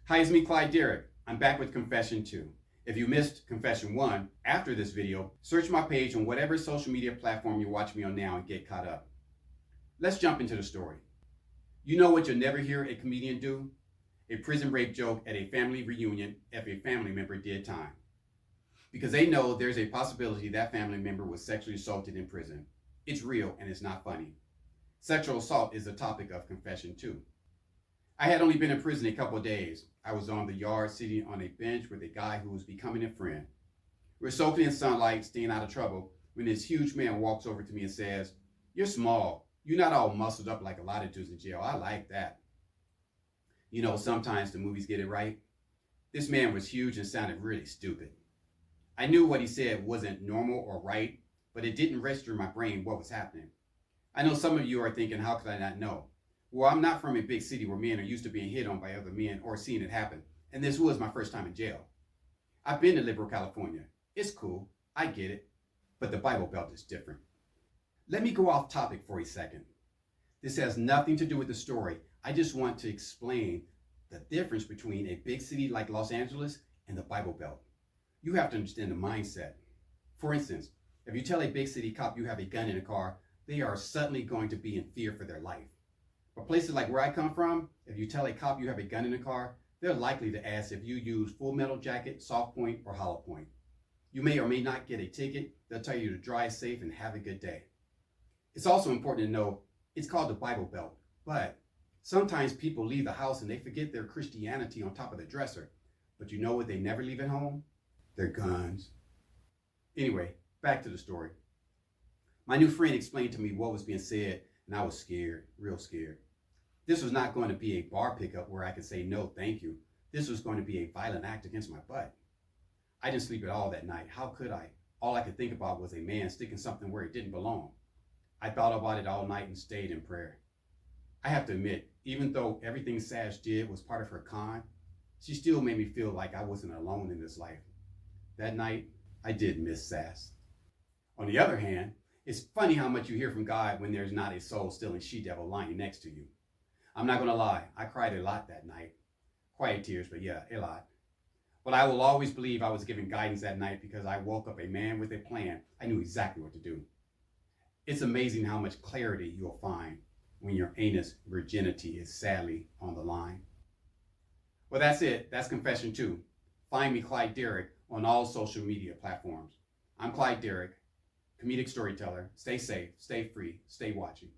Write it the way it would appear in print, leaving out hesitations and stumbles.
Hi, it's me, Clyde Derrick. I'm back with Confession 2. If you missed Confession 1 after this video, search my page on whatever social media platform you're watching me on now and get caught up. Let's jump into the story. You know what you'll never hear a comedian do? A prison rape joke at a family reunion if a family member did time. Because they know there's a possibility that family member was sexually assaulted in prison. It's real and it's not funny. Sexual assault is the topic of Confession 2. I had only been in prison a couple of days. I was on the yard sitting on a bench with a guy who was becoming a friend. We're soaking in sunlight, staying out of trouble, when this huge man walks over to me and says, "You're small. You're not all muscled up like a lot of dudes in jail. I like that." You know, sometimes the movies get it right. This man was huge and sounded really stupid. I knew what he said wasn't normal or right, but it didn't register in my brain what was happening. I know some of you are thinking, how could I not know? Well, I'm not from a big city where men are used to being hit on by other men or seeing it happen, and this was my first time in jail. I've been to Liberal, California. It's cool, I get it, but the Bible Belt is different. Let me go off topic for a second. This has nothing to do with the story. I just want to explain the difference between a big city like Los Angeles and the Bible Belt. You have to understand the mindset. For instance, if you tell a big city cop you have a gun in a car, they are suddenly going to be in fear for their life. For places like where I come from, if you tell a cop you have a gun in a car, they're likely to ask if you use full metal jacket, soft point, or hollow point. You may or may not get a ticket. They'll tell you to drive safe and have a good day. It's also important to know it's called the Bible Belt, but sometimes people leave the house and they forget their Christianity on top of the dresser. But you know what they never leave at home? Their guns. Anyway, back to the story. My new friend explained to me what was being said, and I was scared, real scared. This was not going to be a bar pickup where I could say no, thank you. This was going to be a violent act against my butt. I didn't sleep at all that night. How could I? All I could think about was a man sticking something where it didn't belong. I thought about it all night and stayed in prayer. I have to admit, even though everything Sash did was part of her con, she still made me feel like I wasn't alone in this life. That night, I did miss Sass. On the other hand, it's funny how much you hear from God when there's not a soul-stealing she-devil lying next to you. I'm not going to lie, I cried a lot that night. Quiet tears, but yeah, a lot. But I will always believe I was given guidance that night because I woke up a man with a plan. I knew exactly what to do. It's amazing how much clarity you'll find when your anus virginity is sadly on the line. Well, that's it. That's Confession 2. Find me, Clyde Derrick, on all social media platforms. I'm Clyde Derrick, comedic storyteller. Stay safe, stay free, stay watching.